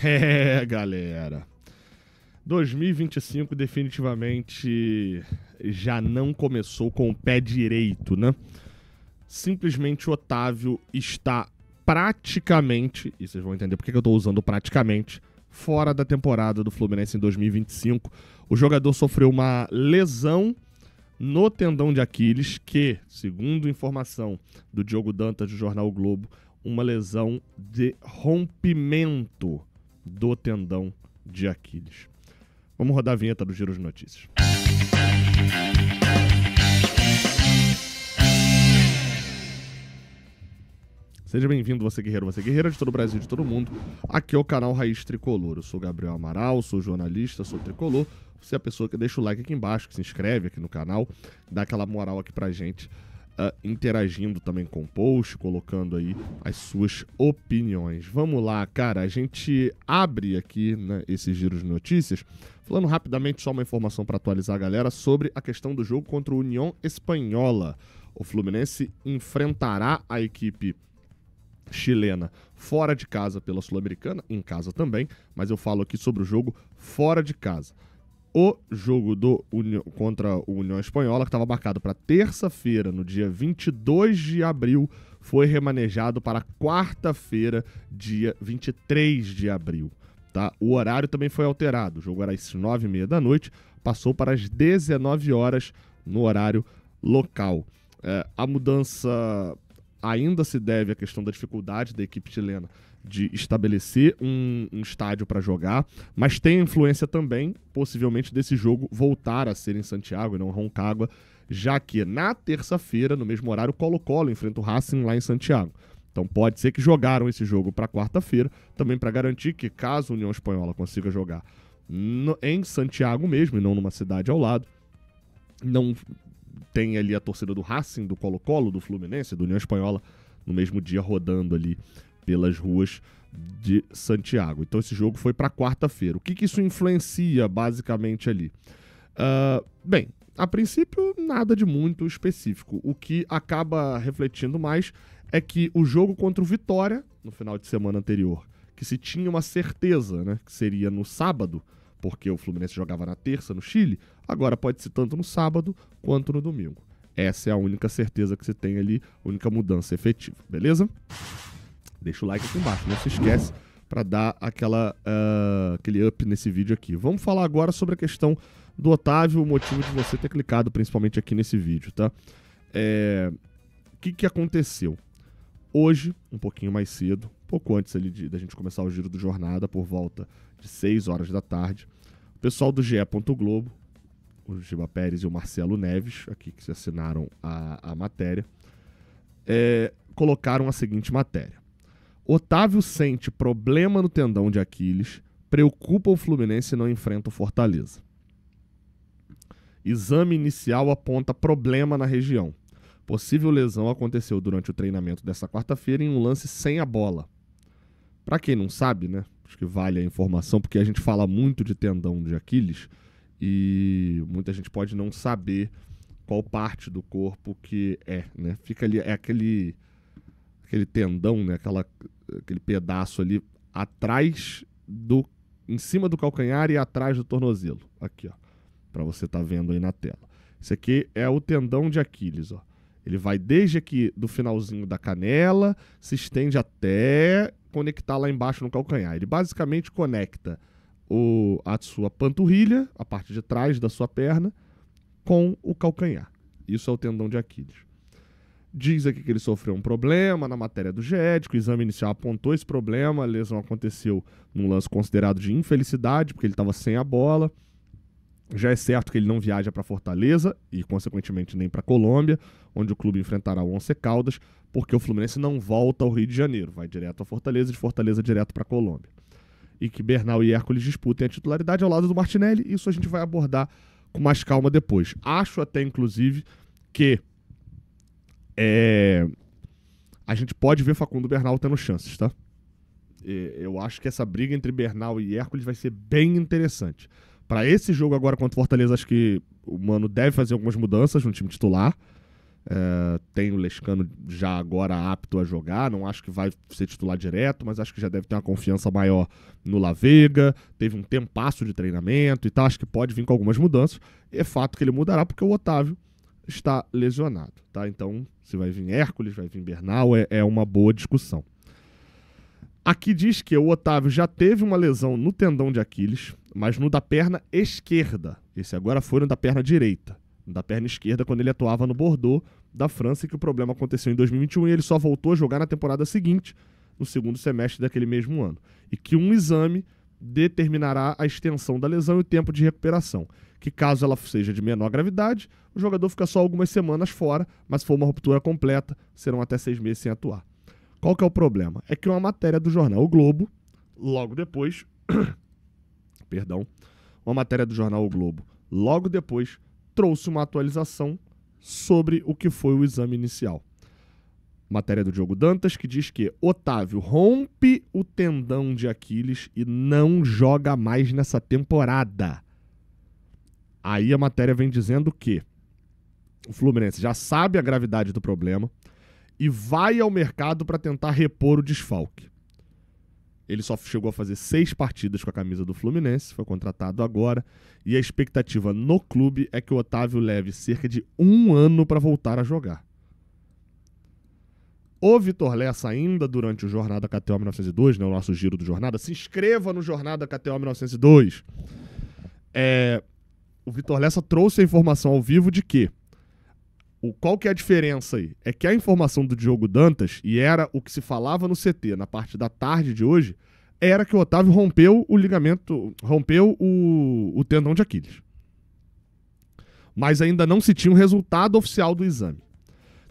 É, galera. 2025 definitivamente já não começou com o pé direito, né? Simplesmente o Otávio está praticamente, e vocês vão entender por que eu estou usando praticamente, fora da temporada do Fluminense em 2025. O jogador sofreu uma lesão no tendão de Aquiles, que, segundo informação do Diogo Dantas do Jornal o Globo, uma lesão de rompimento do tendão de Aquiles. Vamos rodar a vinheta do Giro de Notícias. Seja bem-vindo, você guerreira de todo o Brasil, de todo mundo. Aqui é o canal Raiz Tricolor. Eu sou Gabriel Amaral, sou jornalista, sou tricolor. Você é a pessoa que deixa o like aqui embaixo, que se inscreve aqui no canal, dá aquela moral aqui pra gente, interagindo também com o post, colocando aí as suas opiniões. Vamos lá, cara, a gente abre aqui, né, esse giro de notícias, falando rapidamente só uma informação para atualizar a galera sobre a questão do jogo contra o União Espanhola. O Fluminense enfrentará a equipe chilena fora de casa pela Sul-Americana, em casa também, mas eu falo aqui sobre o jogo fora de casa. O jogo contra o União Espanhola, que estava marcado para terça-feira, no dia 22 de abril, foi remanejado para quarta-feira, dia 23 de abril. Tá? O horário também foi alterado. O jogo era às 9h30 da noite, passou para as 19 horas no horário local. A mudança ainda se deve à questão da dificuldade da equipe chilena de estabelecer um estádio para jogar, mas tem influência também, possivelmente, desse jogo voltar a ser em Santiago e não Rancagua, já que na terça-feira, no mesmo horário, o Colo-Colo enfrenta o Racing lá em Santiago. Então pode ser que jogaram esse jogo para quarta-feira, também para garantir que, caso a União Espanhola consiga jogar em Santiago mesmo, e não numa cidade ao lado, não tem ali a torcida do Racing, do Colo-Colo, do Fluminense, da União Espanhola, no mesmo dia rodando ali pelas ruas de Santiago. Então esse jogo foi para quarta-feira. O que isso influencia basicamente ali? Bem, a princípio nada de muito específico. O que acaba refletindo mais é que o jogo contra o Vitória, no final de semana anterior, que se tinha uma certeza, né, que seria no sábado, porque o Fluminense jogava na terça no Chile, agora pode ser tanto no sábado quanto no domingo. Essa é a única certeza que você tem ali, a única mudança efetiva, beleza? Deixa o like aqui embaixo, não se esquece para dar aquele up nesse vídeo aqui. Vamos falar agora sobre a questão do Otávio, o motivo de você ter clicado principalmente aqui nesse vídeo, tá? O que aconteceu? Hoje, um pouquinho mais cedo, pouco antes ali da gente começar o giro do Jornada, por volta de 6 horas da tarde, o pessoal do GE. Globo, o Giba Pérez e o Marcelo Neves, aqui que se assinaram a matéria, colocaram a seguinte matéria. Otávio sente problema no tendão de Aquiles, preocupa o Fluminense e não enfrenta o Fortaleza. Exame inicial aponta problema na região. Possível lesão aconteceu durante o treinamento dessa quarta-feira em um lance sem a bola. Para quem não sabe, né? Acho que vale a informação, porque a gente fala muito de tendão de Aquiles e muita gente pode não saber qual parte do corpo que né? Fica ali, aquele tendão, né? Aquele pedaço ali atrás em cima do calcanhar e atrás do tornozelo. Aqui, ó, para você estar vendo aí na tela. Esse aqui é o tendão de Aquiles, ó. Ele vai desde aqui do finalzinho da canela, se estende até conectar lá embaixo no calcanhar. Ele basicamente conecta a sua panturrilha, a parte de trás da sua perna, com o calcanhar. Isso é o tendão de Aquiles. Diz aqui que ele sofreu um problema na matéria do GE, que o exame inicial apontou esse problema, a lesão aconteceu num lance considerado de infelicidade, porque ele estava sem a bola. Já é certo que ele não viaja para Fortaleza e, consequentemente, nem para Colômbia, onde o clube enfrentará o Once Caldas, porque o Fluminense não volta ao Rio de Janeiro, vai direto a Fortaleza e de Fortaleza direto para Colômbia. E que Bernal e Hércules disputem a titularidade ao lado do Martinelli, isso a gente vai abordar com mais calma depois. Acho até, inclusive, que a gente pode ver Facundo Bernal tendo chances, tá? Eu acho que essa briga entre Bernal e Hércules vai ser bem interessante. Para esse jogo agora contra o Fortaleza, acho que o Mano deve fazer algumas mudanças no time titular. Tem o Lescano já agora apto a jogar, não acho que vai ser titular direto, mas acho que já deve ter uma confiança maior no La Vega, teve um tempasso de treinamento e tal, acho que pode vir com algumas mudanças. É fato que ele mudará porque o Otávio está lesionado, tá? Então, se vai vir Hércules, vai vir Bernal, é uma boa discussão. Aqui diz que o Otávio já teve uma lesão no tendão de Aquiles, mas no da perna esquerda. Esse agora foi no da perna direita. No da perna esquerda, quando ele atuava no Bordeaux da França, e que o problema aconteceu em 2021 e ele só voltou a jogar na temporada seguinte, no segundo semestre daquele mesmo ano. E que um exame determinará a extensão da lesão e o tempo de recuperação. Que caso ela seja de menor gravidade, o jogador fica só algumas semanas fora, mas se for uma ruptura completa, serão até 6 meses sem atuar. Qual que é o problema? É que uma matéria do jornal O Globo, logo depois... uma matéria do jornal O Globo, logo depois, trouxe uma atualização sobre o que foi o exame inicial. Matéria do Diogo Dantas, que diz que Otávio rompe o tendão de Aquiles e não joga mais nessa temporada. Aí a matéria vem dizendo que o Fluminense já sabe a gravidade do problema e vai ao mercado para tentar repor o desfalque. Ele só chegou a fazer 6 partidas com a camisa do Fluminense, foi contratado agora, e a expectativa no clube é que o Otávio leve cerca de 1 ano para voltar a jogar. O Vitor Lessa, ainda durante o Jornada KTO 1902, né, o nosso giro do Jornada, se inscreva no Jornada KTO 1902. O Vitor Lessa trouxe a informação ao vivo de que qual que é a diferença aí? É que a informação do Diogo Dantas, e era o que se falava no CT na parte da tarde de hoje, era que o Otávio rompeu o ligamento, rompeu o tendão de Aquiles. Mas ainda não se tinha um resultado oficial do exame.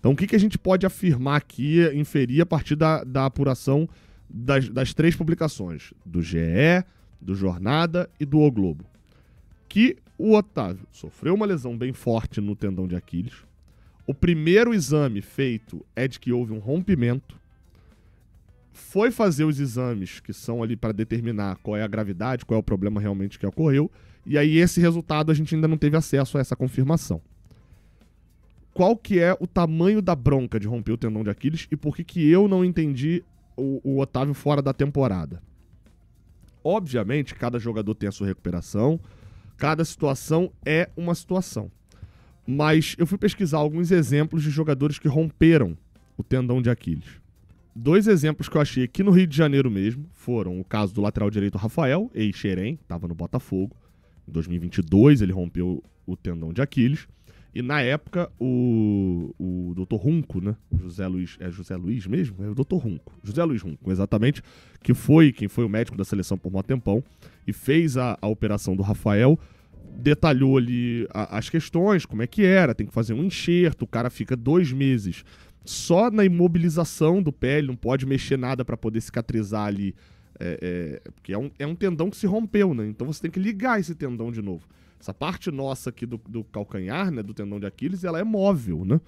Então o que a gente pode afirmar aqui, inferir a partir da apuração das 3 publicações, do GE, do Jornada e do O Globo? Que o Otávio sofreu uma lesão bem forte no tendão de Aquiles. O primeiro exame feito é de que houve um rompimento. Foi fazer os exames que são ali para determinar qual é a gravidade, qual é o problema realmente que ocorreu. E aí esse resultado a gente ainda não teve acesso a essa confirmação. Qual que é o tamanho da bronca de romper o tendão de Aquiles e por que eu não entendi o Otávio fora da temporada? Obviamente, cada jogador tem a sua recuperação, cada situação é uma situação. Mas eu fui pesquisar alguns exemplos de jogadores que romperam o tendão de Aquiles. 2 exemplos que eu achei aqui no Rio de Janeiro mesmo foram o caso do lateral direito Rafael, ex-Xerém, estava no Botafogo. Em 2022 ele rompeu o tendão de Aquiles. E na época o Dr. Runco, né? José Luiz mesmo? É o Dr. Runco. José Luiz Runco, exatamente, que foi quem foi o médico da seleção por um tempão e fez a operação do Rafael. Detalhou ali as questões, como é que era, tem que fazer um enxerto, o cara fica 2 meses só na imobilização do pé, ele não pode mexer nada para poder cicatrizar ali, porque é um tendão que se rompeu, né? Então você tem que ligar esse tendão de novo. Essa parte nossa aqui do calcanhar, né, do tendão de Aquiles, ela é móvel, né?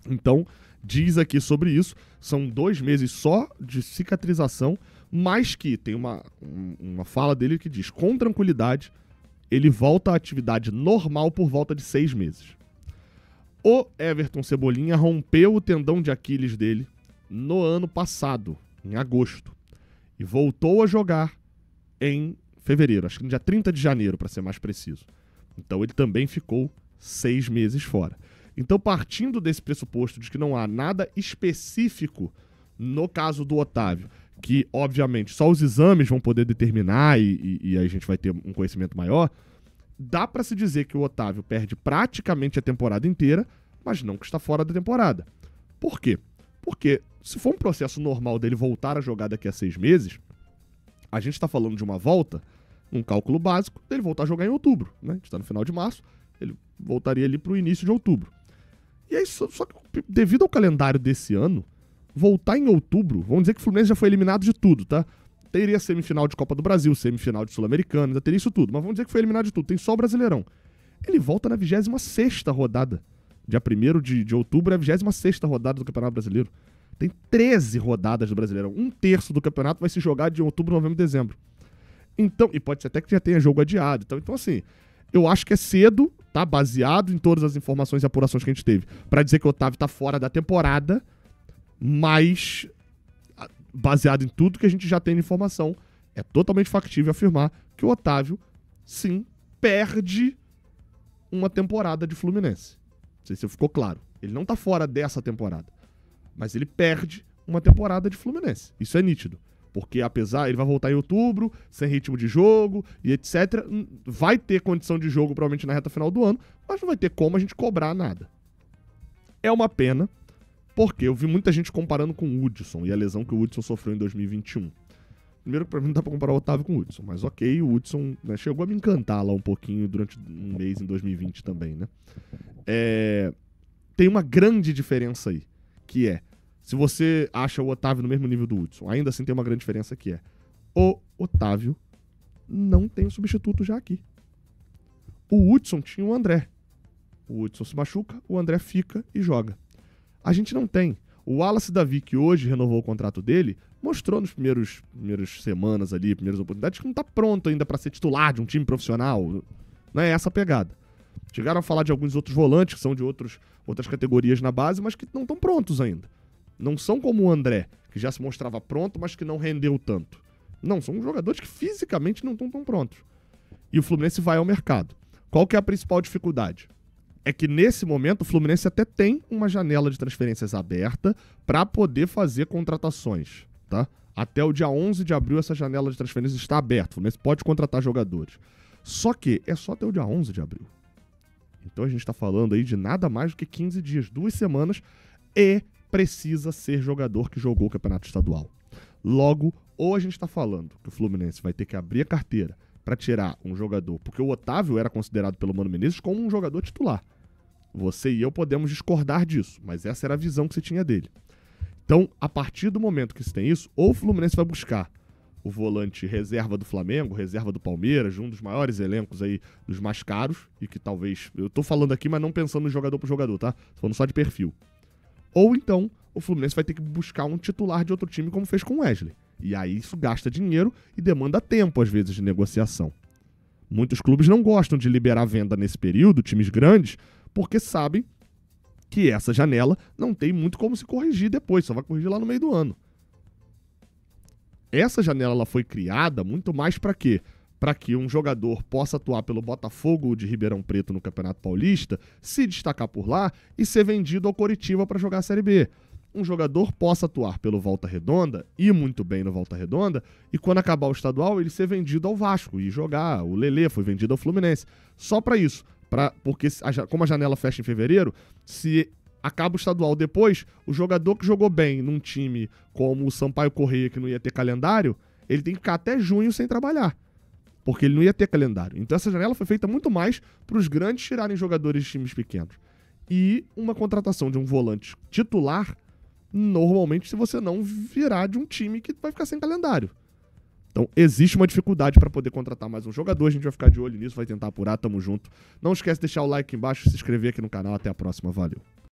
Então, diz aqui sobre isso, são 2 meses só de cicatrização, mas que tem uma fala dele que diz, com tranquilidade, ele volta à atividade normal por volta de 6 meses. O Everton Cebolinha rompeu o tendão de Aquiles dele no ano passado, em agosto, e voltou a jogar em fevereiro, acho que no dia 30 de janeiro, para ser mais preciso. Então ele também ficou 6 meses fora. Então, partindo desse pressuposto de que não há nada específico no caso do Otávio, que, obviamente, só os exames vão poder determinar e aí a gente vai ter um conhecimento maior, dá para se dizer que o Otávio perde praticamente a temporada inteira, mas não que está fora da temporada. Por quê? Porque se for um processo normal dele voltar a jogar daqui a 6 meses, a gente está falando de uma volta, um cálculo básico, dele voltar a jogar em outubro, né? A gente está no final de março, ele voltaria ali para o início de outubro. E aí, só que devido ao calendário desse ano, voltar em outubro, vamos dizer que o Fluminense já foi eliminado de tudo, tá? Teria semifinal de Copa do Brasil, semifinal de Sul-Americana, ainda teria isso tudo, mas vamos dizer que foi eliminado de tudo, tem só o Brasileirão. Ele volta na 26ª rodada. Dia 1º de outubro é a 26ª rodada do Campeonato Brasileiro. Tem 13 rodadas do Brasileirão. 1/3 do campeonato vai se jogar de outubro, novembro e dezembro. Então, e pode ser até que já tenha jogo adiado. Então assim, eu acho que é cedo tá? Baseado em todas as informações e apurações que a gente teve, pra dizer que o Otávio tá fora da temporada, mas baseado em tudo que a gente já tem de informação, é totalmente factível afirmar que o Otávio, sim, perde uma temporada de Fluminense. Não sei se ficou claro. Ele não tá fora dessa temporada, mas ele perde uma temporada de Fluminense. Isso é nítido. Porque apesar, ele vai voltar em outubro, sem ritmo de jogo e etc. Vai ter condição de jogo provavelmente na reta final do ano, mas não vai ter como a gente cobrar nada. É uma pena, porque eu vi muita gente comparando com o Hudson e a lesão que o Hudson sofreu em 2021. Primeiro, pra mim não dá pra comparar o Otávio com o Hudson, mas ok, o Hudson, né, chegou a me encantar lá um pouquinho durante um mês em 2020 também, né? Tem uma grande diferença aí, que é, se você acha o Otávio no mesmo nível do Hudson, ainda assim tem uma grande diferença que é, o Otávio não tem um substituto já aqui. O Hudson tinha o André. O Hudson se machuca, o André fica e joga. A gente não tem. O Wallace Davi, que hoje renovou o contrato dele, mostrou nos primeiras semanas ali, primeiras oportunidades, que não tá pronto ainda para ser titular de um time profissional. Não é essa a pegada. Chegaram a falar de alguns outros volantes, que são de outras categorias na base, mas que não estão prontos ainda. Não são como o André, que já se mostrava pronto, mas que não rendeu tanto. Não, são jogadores que fisicamente não estão tão prontos. E o Fluminense vai ao mercado. Qual que é a principal dificuldade? É que nesse momento o Fluminense até tem uma janela de transferências aberta para poder fazer contratações, tá? Até o dia 11 de abril essa janela de transferências está aberta. O Fluminense pode contratar jogadores. Só que é só até o dia 11 de abril. Então a gente está falando aí de nada mais do que 15 dias, 2 semanas, e precisa ser jogador que jogou o campeonato estadual. Logo, ou a gente está falando que o Fluminense vai ter que abrir a carteira para tirar um jogador, porque o Otávio era considerado pelo Mano Menezes como um jogador titular. Você e eu podemos discordar disso, mas essa era a visão que se tinha dele. Então, a partir do momento que se tem isso, ou o Fluminense vai buscar o volante reserva do Flamengo, reserva do Palmeiras, um dos maiores elencos aí, dos mais caros, e que talvez... Eu tô falando aqui, mas não pensando no jogador por jogador, tá? Tô falando só de perfil. Ou então, o Fluminense vai ter que buscar um titular de outro time, como fez com o Wesley. E aí isso gasta dinheiro e demanda tempo, às vezes, de negociação. Muitos clubes não gostam de liberar a venda nesse período, times grandes, porque sabem que essa janela não tem muito como se corrigir depois, só vai corrigir lá no meio do ano. Essa janela ela foi criada muito mais para quê? Para que um jogador possa atuar pelo Botafogo de Ribeirão Preto no Campeonato Paulista, se destacar por lá e ser vendido ao Coritiba para jogar a Série B. Um jogador possa atuar pelo Volta Redonda, ir muito bem no Volta Redonda, e quando acabar o estadual ele ser vendido ao Vasco e jogar. O Lelê foi vendido ao Fluminense. Só para isso. Porque como a janela fecha em fevereiro, se acaba o estadual depois, o jogador que jogou bem num time como o Sampaio Corrêa, que não ia ter calendário, ele tem que ficar até junho sem trabalhar. Porque ele não ia ter calendário. Então essa janela foi feita muito mais para os grandes tirarem jogadores de times pequenos. E uma contratação de um volante titular, normalmente, se você não virar de um time que vai ficar sem calendário. Então, existe uma dificuldade para poder contratar mais um jogador. A gente vai ficar de olho nisso, vai tentar apurar, tamo junto. Não esquece de deixar o like aqui embaixo, se inscrever aqui no canal. Até a próxima, valeu.